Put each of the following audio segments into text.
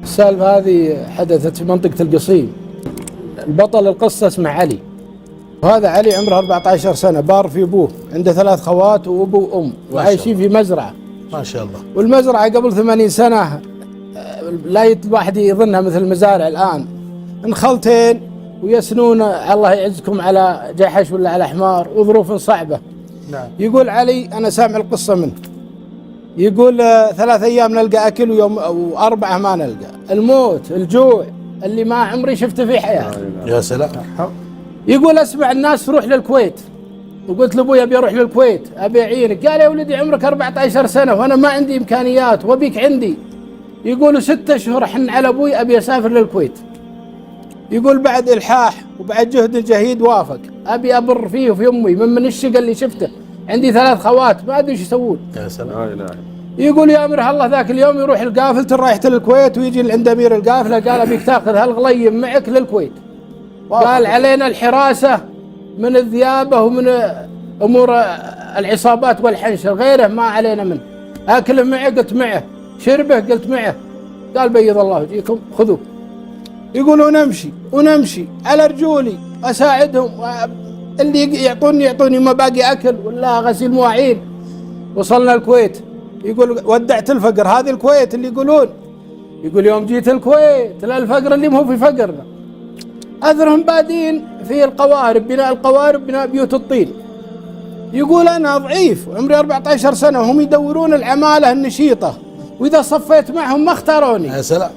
السالفة هذه حدثت في منطقة القصيم. البطل القصة اسمه علي، وهذا علي عمره 14 سنة، بار في أبوه، عنده 3 خوات وأبو وأم، وعايشين في مزرعة ما شاء الله. والمزرعة قبل 80 سنة لا الواحد يظنها مثل المزارع الآن، انخلتين ويسنون الله يعزكم على جحش ولا على حمار وظروف صعبة. نعم. يقول علي أنا سامع القصة منه، يقول 3 أيام نلقى أكل ويوم و4 ما نلقى، الموت الجوع اللي ما عمري شفته في حياتي. يا سلام. يقول أسمع الناس تروح للكويت، وقلت لأبوي أبي أروح للكويت أبي أعينك، قال يا ولدي عمرك 14 سنة وأنا ما عندي إمكانيات وأبيك عندي. يقولوا 6 أشهر حن على أبوي أبي أسافر للكويت. يقول بعد إلحاح وبعد جهد جهيد وافق، أبي أبر فيه وفي أمي من الشقة اللي شفته، عندي 3 خوات ما أدري إيش يسوون. يا سلام. يقول يا أمره الله ذاك اليوم يروح القافلة رايحة للكويت ويجي عند أمير القافلة قال أبيك تاخذ هالغليم معك للكويت. قال علينا الحراسة من الذيابة ومن أمور العصابات والحنشر، غيره ما علينا منه. أكله معه قلت معه، شربه قلت معه. قال بيض الله وجهكم خذوه. يقولوا ونمشي على رجولي أساعدهم، اللي يعطوني ما باقي أكل ولا غسيل مواعين. وصلنا الكويت، يقول ودعت الفقر، هذه الكويت اللي يقولون. يقول يوم جيت الكويت لا الفقر اللي مو في فقرنا، أذرهم بادين في القوارب، بناء القوارب، بناء بيوت الطين. يقول أنا ضعيف وعمري 14 سنة وهم يدورون العمالة النشيطة، وإذا صفيت معهم ما اختاروني. يا سلام.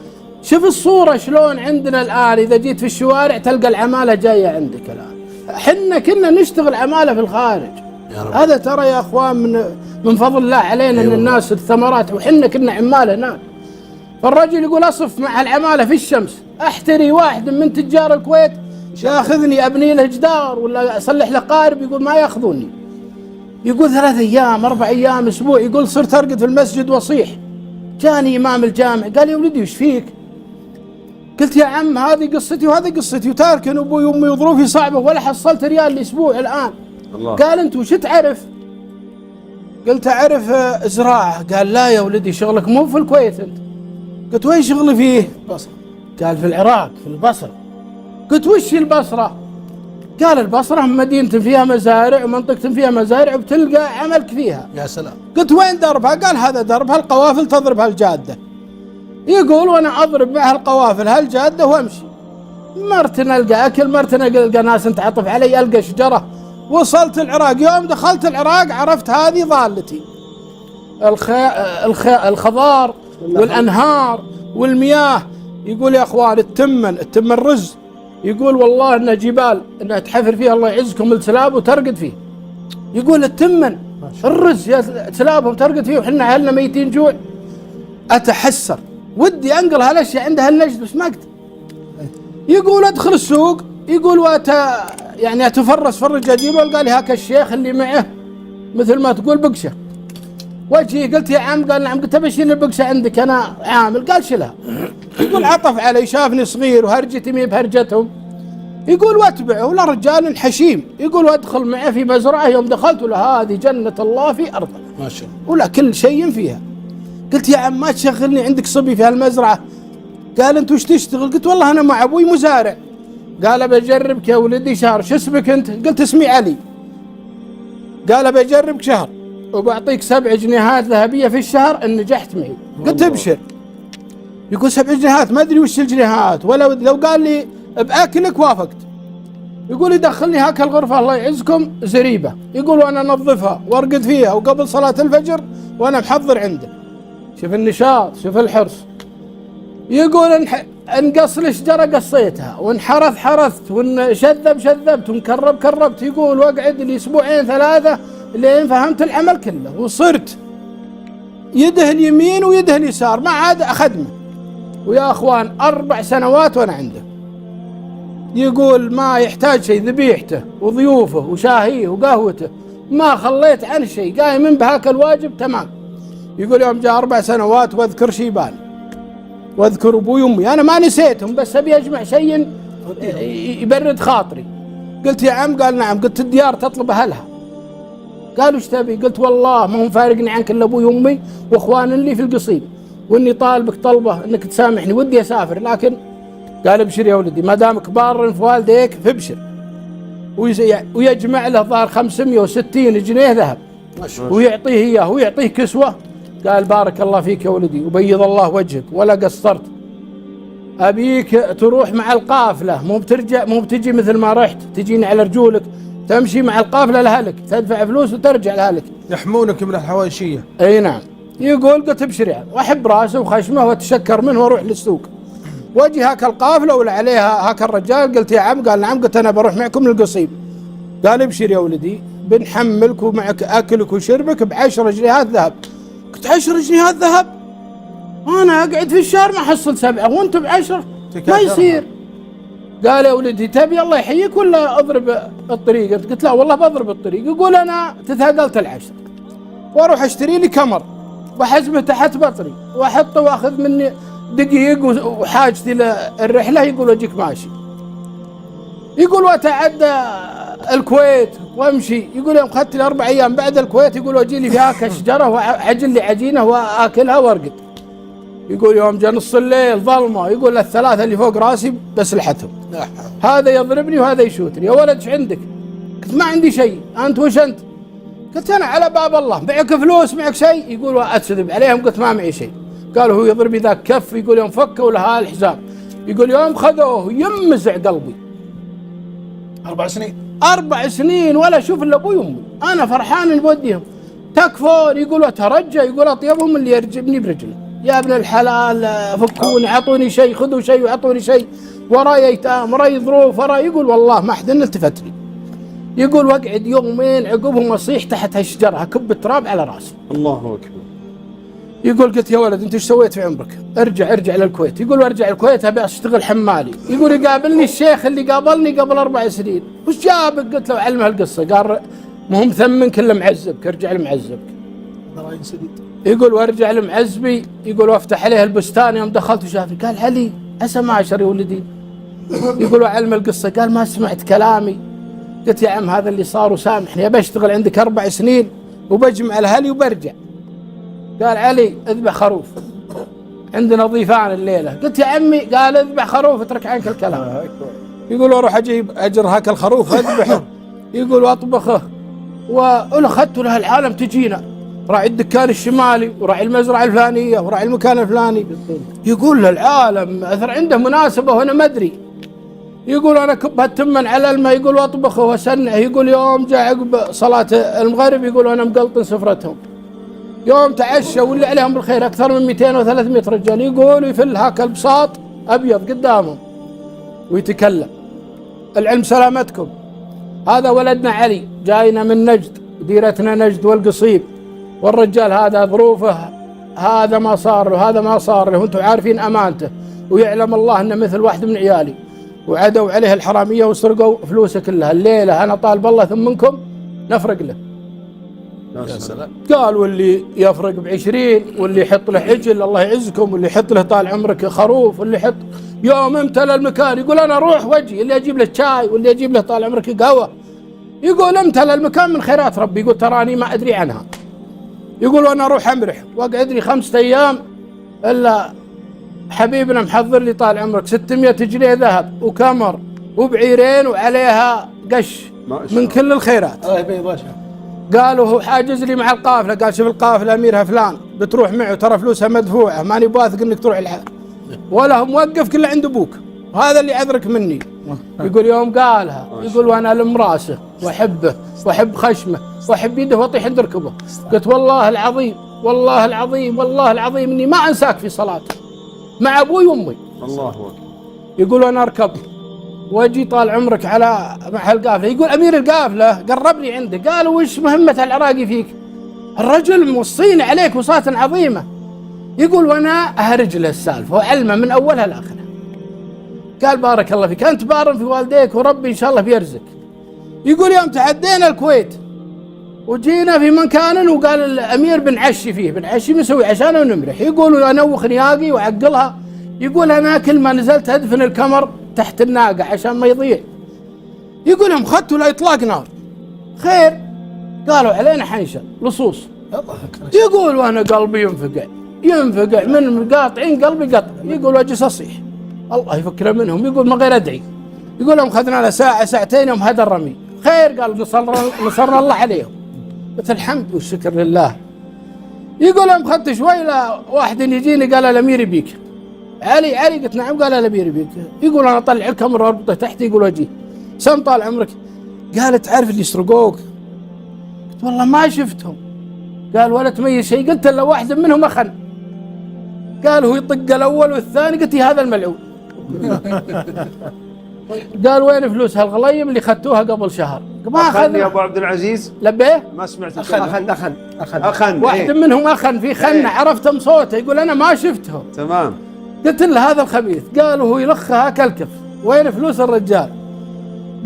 شوف الصورة شلون عندنا الآن، إذا جيت في الشوارع تلقى العمالة جاية عندك الآن. حنا كنا نشتغل عمالة في الخارج. هذا ترى يا أخوان من فضل الله علينا من الناس الثمرات، وحنا كنا عمالة هناك. فالرجل يقول أصف مع العمالة في الشمس، أحتري واحد من تجار الكويت ياخذني أبني له جدار ولا أصلح له قارب، يقول ما ياخذوني. يقول 3 أيام 4 أيام أسبوع، يقول صرت أرقد في المسجد وأصيح. جاني إمام الجامع قال يا ولدي وش فيك؟ قلت يا عم هذه قصتي وهذه قصتي، وتاركن أبوي وأمي وظروفي صعبة ولا حصلت ريال الأسبوع الآن. الله. قال أنت وش تعرف؟ قلت أعرف زراعة. قال لا يا ولدي شغلك مو في الكويت أنت. قلت وين شغلي فيه؟ بصرة. قال في العراق في البصرة. قلت وش البصرة؟ قال البصرة مدينة فيها مزارع ومنطقة فيها مزارع وبتلقى عملك فيها. يا سلام. قلت وين دربها؟ قال هذا دربها القوافل تضرب هالجادة. يقول وانا اضرب مع القوافل هالجادة وامشي، مرت نلقى اكل، مرت نلقى ناس تعطف علي، القى شجرة. وصلت العراق، يوم دخلت العراق عرفت هذه ضالتي، الخضار والانهار والمياه. يقول يا اخوان التمن رز، يقول والله انها جبال انها تحفر فيها الله يعزكم التلاب وترقد فيه. يقول التمن الرز يا تلابهم ترقد فيه وحنا اهلنا ميتين جوع. اتحسر ودي انقل هالاشياء عندها النجد بس ما اقدر. يقول ادخل السوق، يقول يعني اتفرس فرج اجيبه، قال لي هاك الشيخ اللي معه مثل ما تقول بقشه. وجهي قلت يا عم، قال نعم. قلت ابشر البقشه عندك انا عامل. قال شلها. يقول عطف علي، شافني صغير وهرجتي مي بهرجتهم. يقول واتبعه ولا رجال حشيم. يقول وادخل معه في مزرعه، يوم دخلت ولا هذه جنه الله في ارضه ما شاء الله ولا كل شيء فيها. قلت يا عم ما تشغلني عندك صبي في هالمزرعه. قال انت وش تشتغل؟ قلت والله انا مع ابوي مزارع. قال بجربك يا ولدي شهر. شو اسمك انت؟ قلت اسمي علي. قال بجربك شهر وبعطيك 7 جنيهات ذهبيه في الشهر ان نجحت معي. قلت ابشر. يقول 7 جنيهات ما ادري وش الجنيهات، ولا لو قال لي باكلك وافقت. يقول يدخلني هاك الغرفه الله يعزكم زريبه، يقول وانا انظفها وارقد فيها وقبل صلاه الفجر وانا محضر عنده. شوف النشاط، شوف الحرص. يقول انقص الشجره قصيتها، وانحرث حرثت، وانشذب شذبت، وانكرب كربت. يقول واقعد لي 2 3 لين فهمت العمل كله، وصرت يده اليمين ويده اليسار ما عاد اخدمه. ويا اخوان 4 سنوات وانا عنده. يقول ما يحتاج شيء، ذبيحته وضيوفه وشاهيه وقهوته ما خليت عن شيء، قايم من بهاك الواجب تمام. يقول يوم جاء 4 سنوات واذكر شيبان واذكر ابوي وامي، انا ما نسيتهم بس ابي اجمع شيء يبرد خاطري. قلت يا عم؟ قال نعم. قلت الديار تطلب اهلها. قالوا ايش تبي؟ قلت والله ما هم فارقني عنك الا ابوي وامي واخوان لي في القصيم، واني طالبك طلبه انك تسامحني، ودي اسافر، لكن قال ابشر يا ولدي ما دامك بار في والديك فابشر. ويجمع له ظهر 560 جنيه ذهب ويعطيه اياه ويعطيه كسوه. قال بارك الله فيك يا ولدي وبيض الله وجهك ولا قصرت، ابيك تروح مع القافله، مو بترجع، مو بتجي مثل ما رحت تجيني على رجولك، تمشي مع القافله لهلك، تدفع فلوس وترجع لهلك، يحمونك من الحواشيه. اي نعم. يقول قلت ابشر يعني، واحب راسه وخشمه واتشكر منه واروح للسوق، واجي هاك القافله ولا عليها هاك الرجال. قلت يا عم، قال نعم. قلت انا بروح معكم للقصيم. قال ابشر يا ولدي بنحملك ومعك اكلك وشربك ب10 جنيهات ذهب. قلت 10 جنيهات ذهب؟ انا اقعد في الشهر ما احصل 7 وانتم ب10 ما يصير. قال يا ولدي تبي الله يحييك ولا اضرب الطريق؟ قلت لا والله بضرب الطريق. يقول انا تثاقلت 10 واروح اشتري لي كمر وحزمه تحت بطري واحطه واخذ مني دقيق وحاجتي للرحله. يقول اجيك ماشي. يقول واتعدى الكويت وامشي. يقول يوم اخذت لي 4 ايام بعد الكويت، يقول واجي لي فيها كشجره واعجن لي عجينه واكلها وارقد. يقول يوم جاء نص الليل ظلمه، يقول الثلاثه اللي فوق راسي بسلحتهم، هذا يضربني وهذا يشوتني. يا ولد ايش عندك؟ قلت ما عندي شيء. انت وش انت؟ قلت انا على باب الله. معك فلوس معك شيء؟ يقول واكذب عليهم. قلت ما معي شيء. قالوا هو يضربي ذاك كف. يقول يوم فكوا لها الحزام، يقول يوم خذوه يمزع قلبي. 4 سنين 4 سنين ولا اشوف الا ابوي وامي، انا فرحان اللي بوديهم. تكفون. يقول اترجى، يقول اطيبهم اللي يرجبني برجله. يا ابن الحلال فكوني، اعطوني شيء، خذوا شيء واعطوني شيء، وراي ايتام وراي ظروف وراي. يقول والله ما حد التفت لي. يقول واقعد يومين عقبهم اصيح تحت هالشجره اكب التراب على راسي. الله اكبر. يقول قلت يا ولد انت ايش سويت في عمرك؟ ارجع للكويت. يقول وارجع الكويت ابي اشتغل حمالي. يقول يقابلني الشيخ اللي قابلني قبل 4 سنين. وش جابك؟ قلت له علم هالقصه. قال مهم ثمنك الا معذبك، ارجع لمعذبك. يقول وارجع لمعزبي. يقول وافتح عليه البستان. يوم دخلت وشافني قال علي عسى ما اشر يا ولدي. يقول وعلم القصه. قال ما سمعت كلامي. قلت يا عم هذا اللي صار وسامحني، ابى اشتغل عندك 4 سنين وبجمع الاهلي وبرجع. قال علي اذبح خروف، عندنا ضيفان الليله. قلت يا عمي. قال اذبح خروف اترك عنك الكلام. يقول اروح اجيب اجر هاك الخروف اذبحه. يقول واطبخه واخذت له العالم تجينا راعي الدكان الشمالي وراعي المزرعه الفلانيه وراعي المكان الفلاني. يقول للعالم اثر عنده مناسبه وانا ما ادري. يقول انا كب هالتمن على الماء. يقول واطبخه واسنعه. يقول يوم جاء عقب صلاه المغرب يقول انا مقلطن سفرتهم. يوم تعشوا واللي عليهم بالخير اكثر من 200 و300 رجال. يقول يفل هاك البساط ابيض قدامهم ويتكلم العلم سلامتكم، هذا ولدنا علي جاينا من نجد، ديرتنا نجد والقصيم، والرجال هذا ظروفه هذا ما صار له هذا ما صار له، وانتم عارفين امانته، ويعلم الله انه مثل واحد من عيالي، وعدوا عليه الحراميه وسرقوا فلوسه كلها. الليله انا طالب الله ثمنكم نفرق له. يا سلام. قال واللي يفرق ب20 واللي يحط له عجل الله يعزكم، واللي يحط له طال عمرك خروف، واللي يحط يوم امتلى المكان. يقول انا اروح واجي، اللي اجيب له شاي واللي يجيب له طال عمرك قهوه. يقول امتلى المكان من خيرات ربي. يقول تراني ما ادري عنها. يقول وانا اروح امرح واقعد لي 5 ايام الا حبيبنا محضر لي طال عمرك 600 جنيه ذهب وكمر وبعيرين وعليها قش من كل الخيرات. قالوا هو حاجز لي مع القافله. قال شوف القافله اميرها فلان بتروح معه ترى فلوسها مدفوعه، ماني باثق انك تروح الحال ولا هو موقف كله عند ابوك، وهذا اللي عذرك مني. يقول يوم قالها يقول وانا الم راسه واحبه واحب خشمه واحب يده واطيح عند ركبه. قلت والله العظيم والله العظيم والله العظيم اني ما انساك في صلاتي مع ابوي وامي. الله اكبر. يقول انا اركب واجي طال عمرك على مع القافله. يقول امير القافله قربني عنده. قال وش مهمه العراقي فيك؟ الرجل موصيني عليك وصاة عظيمه. يقول وانا اهرج له السالفه وعلمه من اولها لاخرها. قال بارك الله فيك، انت بار في والديك وربي ان شاء الله بيرزق. يقول يوم تعدينا الكويت وجينا في مكان وقال الامير بنعشي فيه، بنعشي بنسوي عشان ونمرح. يقول انوخ نياقي واعقلها. يقول انا كل ما نزلت ادفن الكمر تحت الناقه عشان ما يضيع. يقول لهم خدتوا لا اطلاق نار. خير قالوا علينا حنشل لصوص. يقول وانا قلبي ينفقع ينفقع من قاطعين قلبي قطع. يقول اجلس اصيح الله يفكر منهم. يقول من غير ادعي. يقول لهم اخذنا لنا ساعه ساعتين يوم هذا الرمي خير. قال نصرنا الله عليهم. قلت الحمد والشكر لله. يقول لهم اخذت شوي واحد يجيني قال الامير يبيك. علي قلت نعم. قال الامير يبيك. يقول انا اطلع الكاميرا واربطه تحت. يقول اجي سم طال عمرك. قال تعرف اللي يسرقوك؟ قلت والله ما شفتهم. قال ولا تميز شيء. قلت الا واحد منهم اخن. قال هو يطق الاول والثاني. قلت هذا الملعون. قال وين فلوس هالغليم اللي اخذتوها قبل شهر؟ ما اخن يا ابو عبد العزيز. لبيه ما سمعت. اخن واحد منهم اخن في خن. عرفتهم صوته. يقول انا ما شفتهم. تمام. قلت له هذا الخبيث. قال هو يلخها كالكف. وين فلوس الرجال؟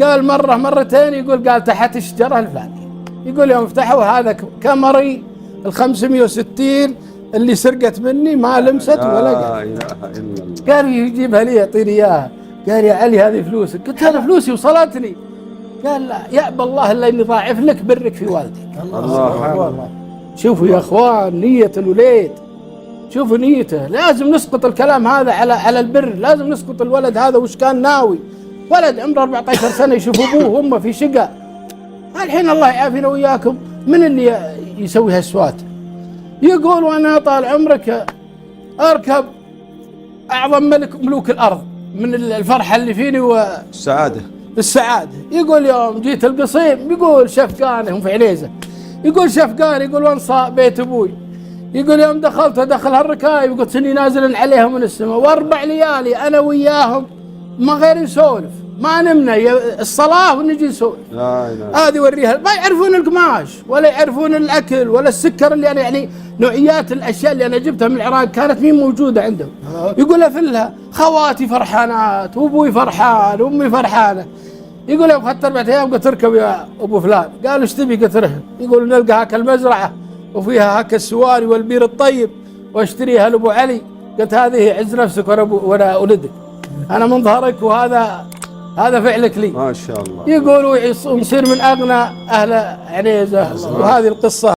قال مرة مرتين. يقول قال تحت الشجرة الفلانية. يقول يوم فتحوا هذا كامري 560 اللي سرقت مني ما لمست ولا لا اله الا الله. قال يجيبها لي يعطيني اياها. قال يا علي هذه فلوسك. قلت انا فلوسي وصلتني. قال لا يأبى الله الا اني ضاعف لك برك في والدك. الله. شوفوا يا اخوان نية الوليد. شوفوا نيته. لازم نسقط الكلام هذا على البر. لازم نسقط الولد هذا وش كان ناوي. ولد عمره 14 سنة يشوف ابوه وامه في شقة. الحين الله يعافينا وياكم من اللي يسوي هالسوات. يقول وانا طال عمرك اركب اعظم ملوك الارض من الفرحة اللي فيني السعادة. يقول يوم جيت القصيم. يقول شفقان هم في عليزة. يقول شفقان. يقول وانصى بيت ابوي. يقول يوم دخل هالركايب قلت اني نازل عليهم من السماء. واربع ليالي انا وياهم ما غير نسولف. ما نمنا الصلاة ونجي نسولف. لا اله. هذه وريها. ما يعرفون القماش ولا يعرفون الاكل ولا السكر اللي انا يعني نوعيات الاشياء اللي انا جبتها من العراق كانت مين موجودة عندهم. يقول افلها خواتي فرحانات وابوي فرحان وامي فرحانة. يقول يوم اخذت 4 ايام قلت اركب يا ابو فلان. قالوا ايش تبي؟ قلت رهن. يقول نلقى هاك المزرعة وفيها هاك السواري والبير الطيب واشتريها لابو علي. قلت هذه عز نفسك وانا ولدك. انا من ظهرك وهذا فعلك لي. ما شاء الله. يقولوا ونصير من اغنى اهل عنيزة. وهذه القصة